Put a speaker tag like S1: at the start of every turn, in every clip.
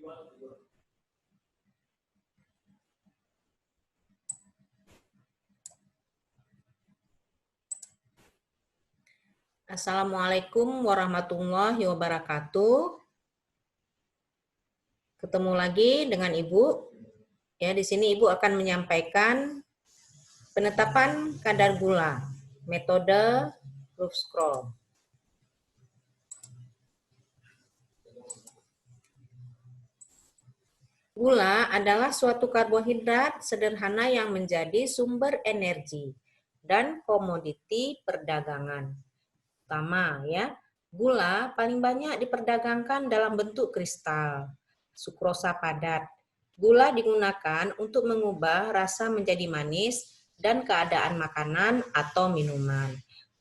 S1: Assalamualaikum warahmatullahi wabarakatuh. Ketemu lagi dengan Ibu. Ya, di sini Ibu akan menyampaikan penetapan kadar gula, metode Loove Scroll. Gula adalah suatu karbohidrat sederhana yang menjadi sumber energi dan komoditi perdagangan. Pertama, ya, gula paling banyak diperdagangkan dalam bentuk kristal, sukrosa padat. Gula digunakan untuk mengubah rasa menjadi manis dan keadaan makanan atau minuman.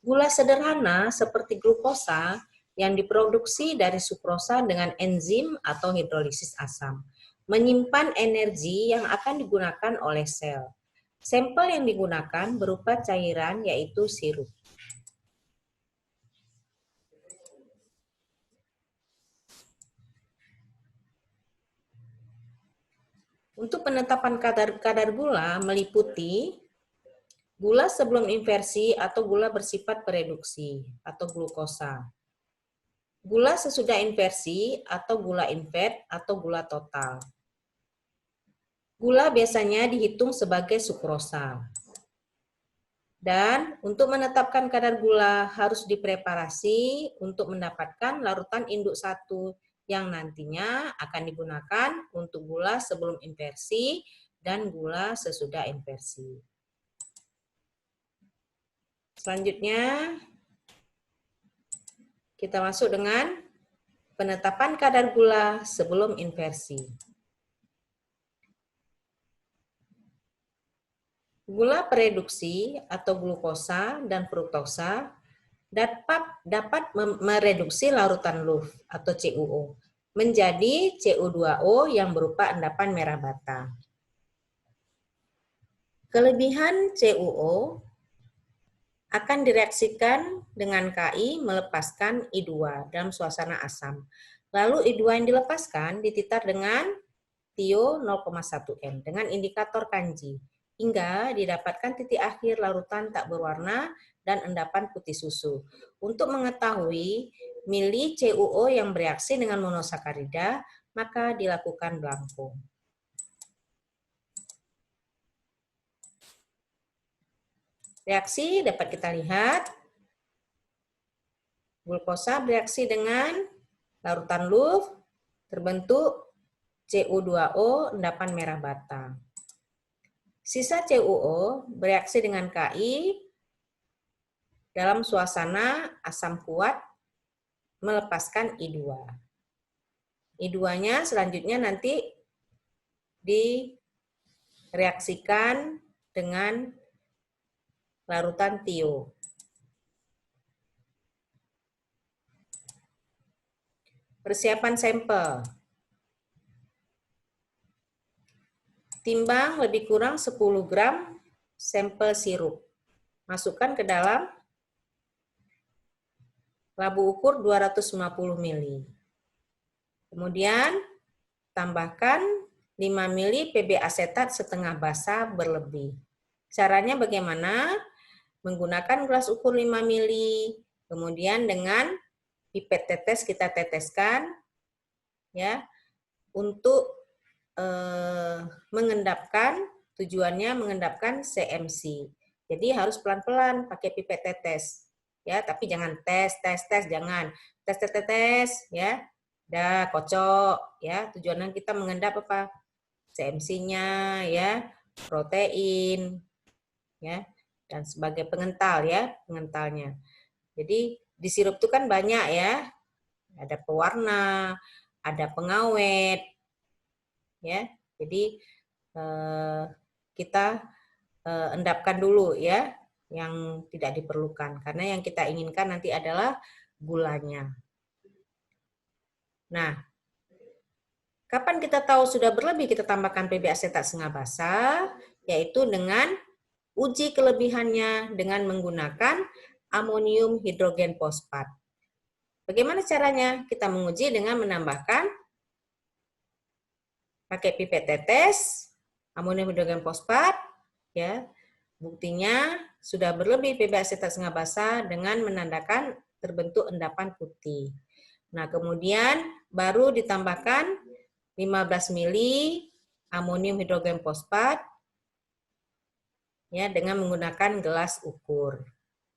S1: Gula sederhana seperti glukosa yang diproduksi dari sukrosa dengan enzim atau hidrolisis asam, menyimpan energi yang akan digunakan oleh sel. Sampel yang digunakan berupa cairan yaitu sirup. Untuk penetapan kadar gula meliputi gula sebelum inversi atau gula bersifat pereduksi atau glukosa. Gula sesudah inversi atau gula invert atau gula total. Gula biasanya dihitung sebagai sukrosa. Dan untuk menetapkan kadar gula harus dipreparasi untuk mendapatkan larutan induk 1 yang nantinya akan digunakan untuk gula sebelum inversi dan gula sesudah inversi. Selanjutnya, kita masuk dengan penetapan kadar gula sebelum inversi. Gula pereduksi atau glukosa dan fruktosa dapat mereduksi larutan Loove atau CuO menjadi Cu2O yang berupa endapan merah bata. Kelebihan CuO akan direaksikan dengan Ki melepaskan I2 dalam suasana asam. Lalu I2 yang dilepaskan dititar dengan Tio 0,1 M dengan indikator kanji hingga didapatkan titik akhir larutan tak berwarna dan endapan putih susu. Untuk mengetahui mili CuO yang bereaksi dengan monosakarida, maka dilakukan blanko. Reaksi dapat kita lihat. Glukosa bereaksi dengan larutan Loove, terbentuk Cu2O endapan merah bata. Sisa CuO bereaksi dengan Ki dalam suasana asam kuat melepaskan I2. I2-nya selanjutnya nanti direaksikan dengan larutan Tio. Persiapan sampel. Timbang lebih kurang 10 gram sampel sirup. Masukkan ke dalam labu ukur 250 ml. Kemudian tambahkan 5 ml PB asetat setengah basah berlebih. Caranya bagaimana? Menggunakan gelas ukur 5 ml, kemudian dengan pipet tetes kita teteskan ya untuk mengendapkan, tujuannya mengendapkan CMC. Jadi harus pelan-pelan pakai pipet tetes. Ya, tapi jangan tes, jangan. Tes ya. Dah kocok ya. Tujuannya kita mengendap apa? CMC-nya ya, protein ya, dan sebagai pengental ya, pengentalnya. Jadi di sirup itu kan banyak ya. Ada pewarna, ada pengawet, ya, jadi kita endapkan dulu ya yang tidak diperlukan karena yang kita inginkan nanti adalah gulanya. Nah, kapan kita tahu sudah berlebih kita tambahkan PB asetat setengah basah, yaitu dengan uji kelebihannya dengan menggunakan amonium hidrogen fosfat. Bagaimana caranya? Kita menguji dengan menambahkan pakai pipet tetes amonium hidrogen fosfat, ya. Buktinya sudah berlebih PB asetat setengah basah dengan menandakan terbentuk endapan putih. Nah, kemudian baru ditambahkan 15 mili amonium hidrogen fosfat, ya, dengan menggunakan gelas ukur.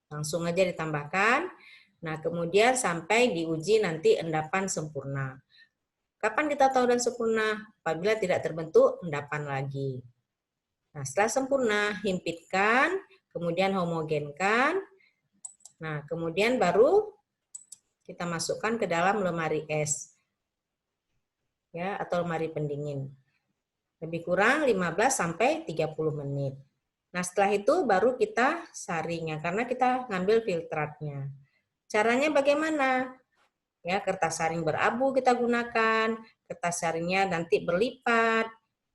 S1: Langsung aja ditambahkan. Nah, kemudian sampai diuji nanti endapan sempurna. Kapan kita tahu dan sempurna? Apabila tidak terbentuk endapan lagi. Nah, setelah sempurna, himpitkan, kemudian homogenkan. Nah, kemudian baru kita masukkan ke dalam lemari es, ya, atau lemari pendingin. Lebih kurang 15 sampai 30 menit. Nah, setelah itu baru kita saring, ya, karena kita ngambil filtratnya. Caranya bagaimana? Ya, kertas saring berabu kita gunakan, kertas saringnya nanti berlipat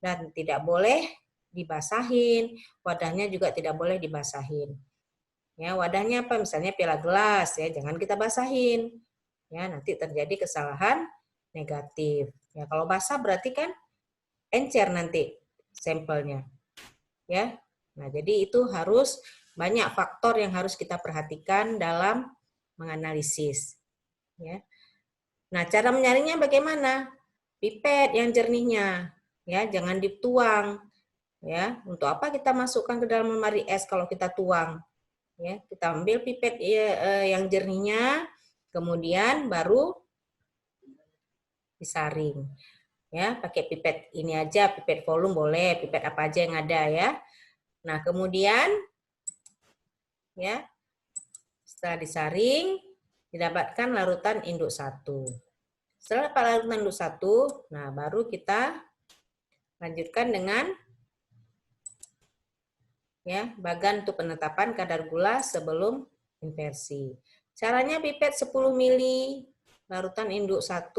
S1: dan tidak boleh dibasahin, wadahnya juga tidak boleh dibasahin. Ya, wadahnya apa? Misalnya piala gelas, ya, jangan kita basahin. Ya, nanti terjadi kesalahan negatif. Ya, kalau basah berarti kan encer nanti sampelnya. Ya. Nah, jadi itu harus banyak faktor yang harus kita perhatikan dalam menganalisis. Ya. Nah, cara menyaringnya bagaimana? Pipet yang jernihnya, ya, jangan dituang. Ya, untuk apa kita masukkan ke dalam lemari es kalau kita tuang? Ya, kita ambil pipet yang jernihnya, kemudian baru disaring. Ya, pakai pipet ini aja, pipet volume boleh, pipet apa aja yang ada, ya. Nah, kemudian, ya, setelah disaring, didapatkan larutan induk 1. Setelah larutan induk 1, nah baru kita lanjutkan dengan, ya, bagan untuk penetapan kadar gula sebelum inversi. Caranya pipet 10 mili larutan induk 1,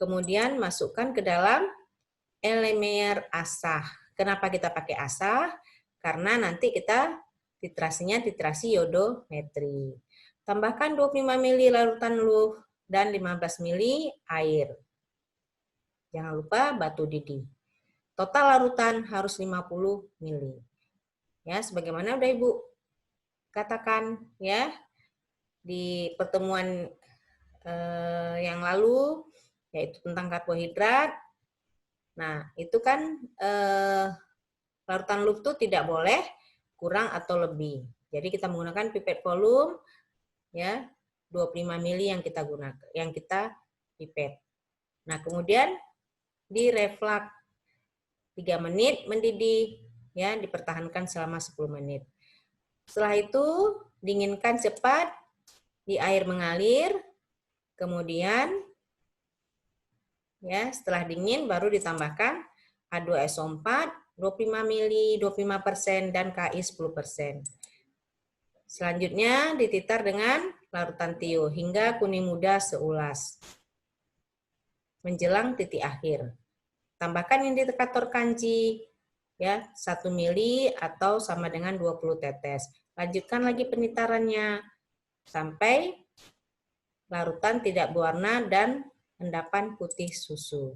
S1: kemudian masukkan ke dalam elemer asah. Kenapa kita pakai asah? Karena nanti kita titrasinya titrasi iodometri. Tambahkan 25 mili larutan luh dan 15 mili air. Jangan lupa batu didih. Total larutan harus 50 mili. Ya, sebagaimana udah Ibu katakan, ya, di pertemuan yang lalu, yaitu tentang karbohidrat. Nah, itu kan larutan luh itu tidak boleh kurang atau lebih. Jadi kita menggunakan pipet volume, ya, 25 mili yang kita gunakan, yang kita pipet. Nah, kemudian direflux 3 menit mendidih, ya, dipertahankan selama 10 menit. Setelah itu dinginkan cepat di air mengalir, kemudian, ya, setelah dingin baru ditambahkan H2SO4 25 mili, 25% dan KI 10%. Selanjutnya dititar dengan larutan tio hingga kuning muda seulas menjelang titik akhir. Tambahkan indikator kanji, ya, 1 mili atau sama dengan 20 tetes. Lanjutkan lagi penitarannya sampai larutan tidak berwarna dan endapan putih susu.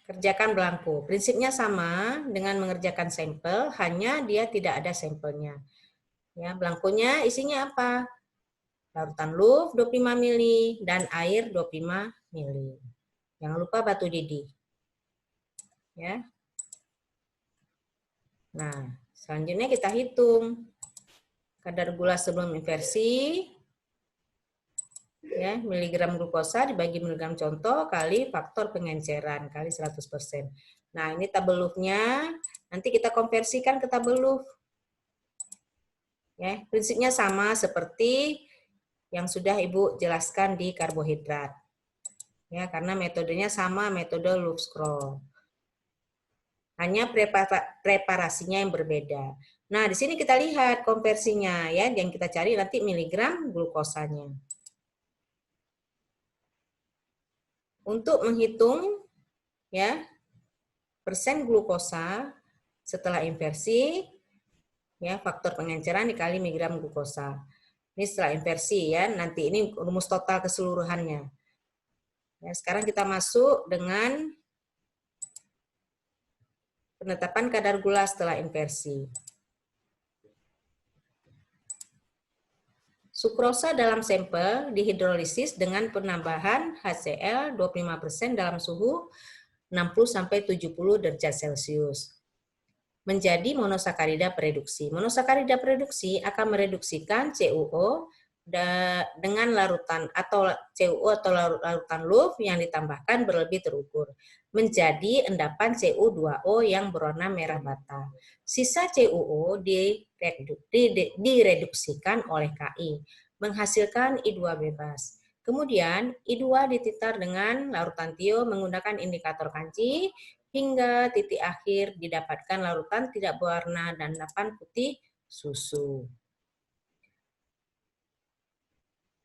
S1: Kerjakan belangko. Prinsipnya sama dengan mengerjakan sampel, hanya dia tidak ada sampelnya. Ya, belangkonya isinya apa? Larutan luh 25 mili dan air 25 mili. Jangan lupa batu didih. Ya. Nah, selanjutnya kita hitung kadar gula sebelum inversi. Ya, miligram glukosa dibagi miligram contoh kali faktor pengenceran kali 100%. Nah, ini tabel luhnya. Nanti kita konversikan ke tabel luh. Ya, prinsipnya sama seperti yang sudah Ibu jelaskan di karbohidrat. Ya, karena metodenya sama, metode loop scroll. Hanya preparasinya yang berbeda. Nah, di sini kita lihat konversinya, ya, yang kita cari nanti miligram glukosanya. Untuk menghitung, ya, persen glukosa setelah inversi, ya, faktor pengenceran dikali miligram glukosa. Ini setelah inversi ya, nanti ini rumus total keseluruhannya. Ya, sekarang kita masuk dengan penetapan kadar gula setelah inversi. Sukrosa dalam sampel dihidrolisis dengan penambahan HCl 25% dalam suhu 60-70 derajat Celcius. Menjadi monosakarida pereduksi. Monosakarida pereduksi akan mereduksikan CuO dengan larutan atau CuO atau larutan LUF yang ditambahkan berlebih terukur menjadi endapan Cu2O yang berwarna merah bata. Sisa CuO direduksikan oleh Ki, menghasilkan I2 bebas. Kemudian I2 dititar dengan larutan tio menggunakan indikator kanci hingga titik akhir didapatkan larutan tidak berwarna dan endapan putih susu.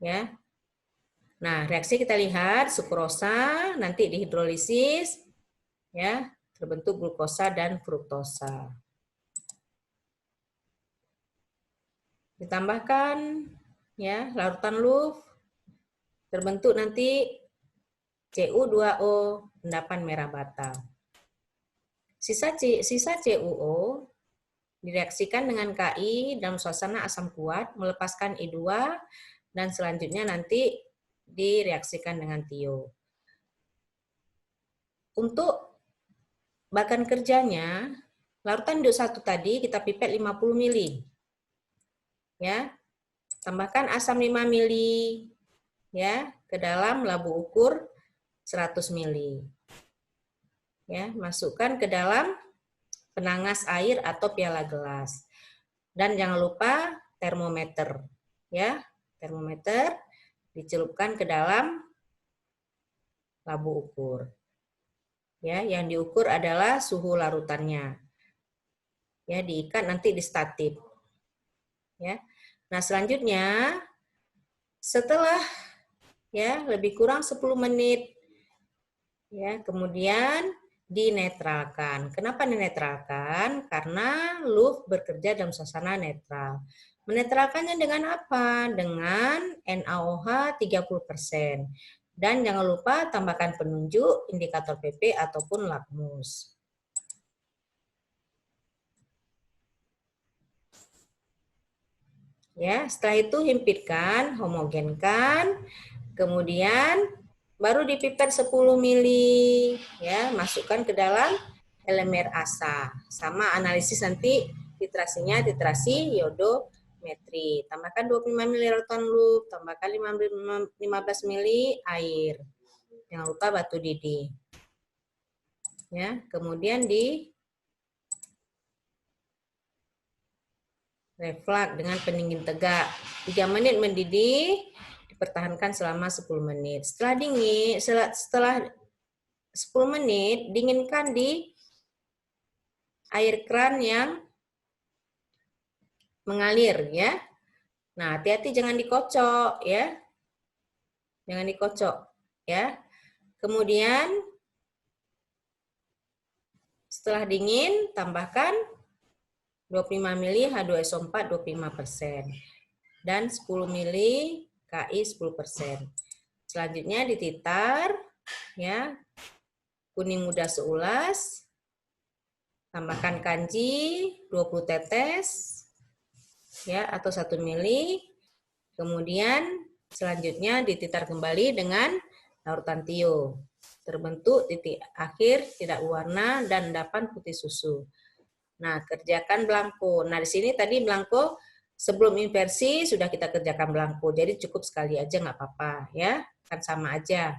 S1: Ya. Nah, reaksi kita lihat sukrosa nanti dihidrolisis ya, terbentuk glukosa dan fruktosa. Ditambahkan ya larutan LUF terbentuk nanti Cu2O endapan merah bata. Sisa CuO direaksikan dengan Ki dalam suasana asam kuat melepaskan I2 dan selanjutnya nanti direaksikan dengan tio. Untuk bahkan kerjanya, larutan induk 1 tadi kita pipet 50 ml. Ya. Tambahkan asam 5 ml ya ke dalam labu ukur 100 ml. Ya, masukkan ke dalam penangas air atau piala gelas. Dan jangan lupa termometer. Ya, termometer dicelupkan ke dalam labu ukur. Ya, yang diukur adalah suhu larutannya. Ya, diikat nanti di statip. Ya. Nah, selanjutnya setelah ya lebih kurang 10 menit ya, kemudian dinetralkan. Kenapa dinetralkan? Karena LUF bekerja dalam suasana netral. Menetralkannya dengan apa? Dengan NaOH 30%. Dan jangan lupa tambahkan penunjuk, indikator PP ataupun lakmus. Ya, setelah itu himpitkan, homogenkan, kemudian baru dipipet 10 mili, ya, masukkan ke dalam elemer asa. Sama analisis nanti titrasinya, titrasi iodometri. Tambahkan 25 mili larutan LUF, tambahkan 15 mili air. Jangan lupa batu didih. Ya, kemudian di reflux dengan pendingin tegak. 3 menit mendidih, dipertahankan selama 10 menit. Setelah dingin, setelah 10 menit, dinginkan di air keran yang mengalir ya. Nah, hati-hati jangan dikocok ya. Jangan dikocok ya. Kemudian setelah dingin, tambahkan 25 ml H2SO4 25% dan 10 ml Ki 10%. Selanjutnya dititar ya. Kuning muda seulas. Tambahkan kanji 20 tetes ya atau 1 ml. Kemudian selanjutnya dititar kembali dengan larutan tio. Terbentuk titik akhir tidak warna dan endapan putih susu. Nah, kerjakan blanko. Nah, di sini tadi blanko sebelum inversi sudah kita kerjakan blanko. Jadi cukup sekali aja nggak apa-apa ya. Kan sama aja.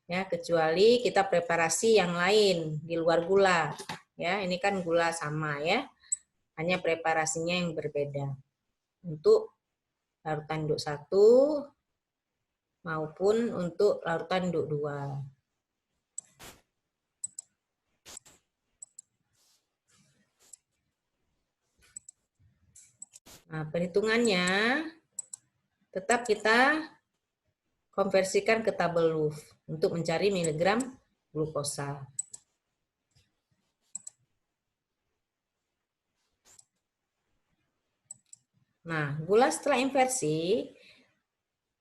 S1: Ya, kecuali kita preparasi yang lain di luar gula. Ya, ini kan gula sama ya. Hanya preparasinya yang berbeda. Untuk larutan induk 1 maupun untuk larutan induk 2. Nah, perhitungannya tetap kita konversikan ke tabel LUF untuk mencari miligram glukosa. Nah, gula setelah inversi,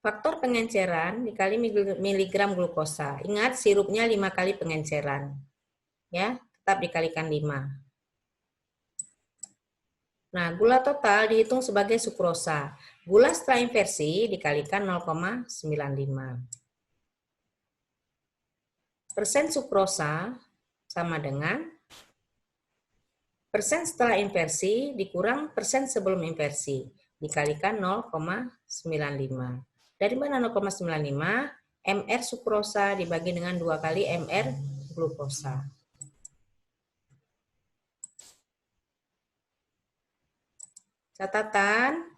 S1: faktor pengenceran dikali miligram glukosa. Ingat, sirupnya 5 kali pengenceran. Ya, tetap dikalikan 5. Nah, gula total dihitung sebagai sukrosa. Gula setelah inversi dikalikan 0,95. Persen sukrosa sama dengan persen setelah inversi dikurang persen sebelum inversi. Dikalikan 0,95. Dari mana 0,95? Mr sukrosa dibagi dengan 2 kali Mr glukosa. Catatan,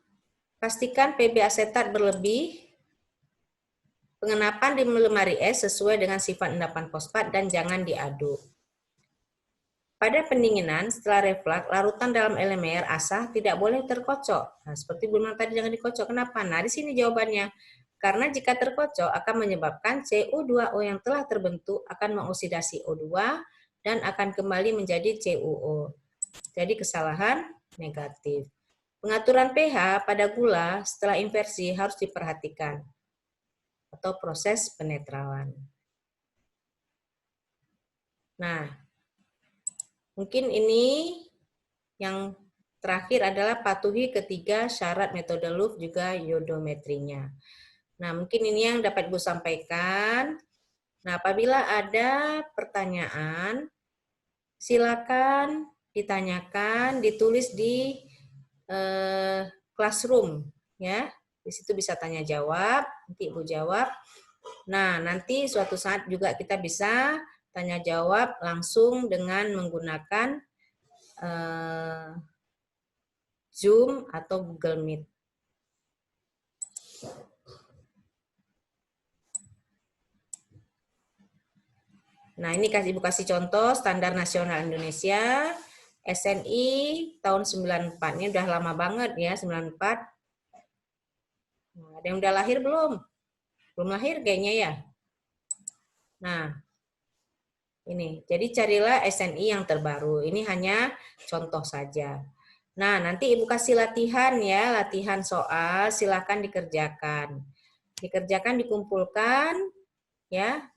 S1: pastikan PB asetat berlebih, pengenapan di lemari es sesuai dengan sifat endapan fosfat dan jangan diaduk. Pada pendinginan, setelah reflux, larutan dalam elemen asah tidak boleh terkocok. Nah, seperti bilang tadi jangan dikocok. Kenapa? Nah, di sini jawabannya. Karena jika terkocok akan menyebabkan CU2O yang telah terbentuk akan mengoksidasi O2 dan akan kembali menjadi CuO. Jadi kesalahan negatif. Pengaturan pH pada gula setelah inversi harus diperhatikan atau proses penetralan. Nah, mungkin ini yang terakhir adalah patuhi ketiga syarat metode Louvre juga iodometrinya. Nah, mungkin ini yang dapat Ibu sampaikan. Nah, apabila ada pertanyaan, silakan ditanyakan, ditulis di classroom ya. Di situ bisa tanya jawab, nanti Ibu jawab. Nah, nanti suatu saat juga kita bisa tanya jawab langsung dengan menggunakan Zoom atau Google Meet. Nah, ini Ibu kasih contoh standar nasional Indonesia, SNI tahun 94. Ini udah lama banget ya, 94. Nah, ada yang udah lahir belum? Belum lahir kayaknya ya. Nah, ini. Jadi carilah SNI yang terbaru. Ini hanya contoh saja. Nah, nanti Ibu kasih latihan ya, latihan soal, silakan dikerjakan. Dikerjakan, dikumpulkan ya.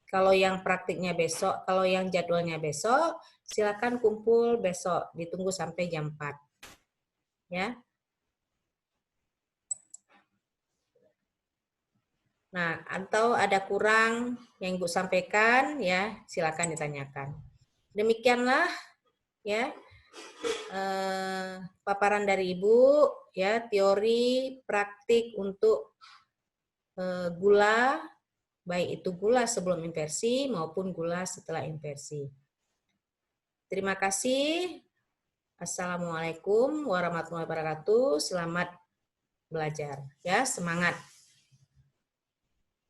S1: Kalau yang praktiknya besok, kalau yang jadwalnya besok, silakan kumpul besok, ditunggu sampai jam 4. Ya. Nah, atau ada kurang yang Ibu sampaikan ya, silakan ditanyakan. Demikianlah ya paparan dari Ibu ya, teori praktik untuk gula, baik itu gula sebelum inversi maupun gula setelah inversi. Terima kasih. Assalamualaikum warahmatullahi wabarakatuh. Selamat belajar ya, semangat.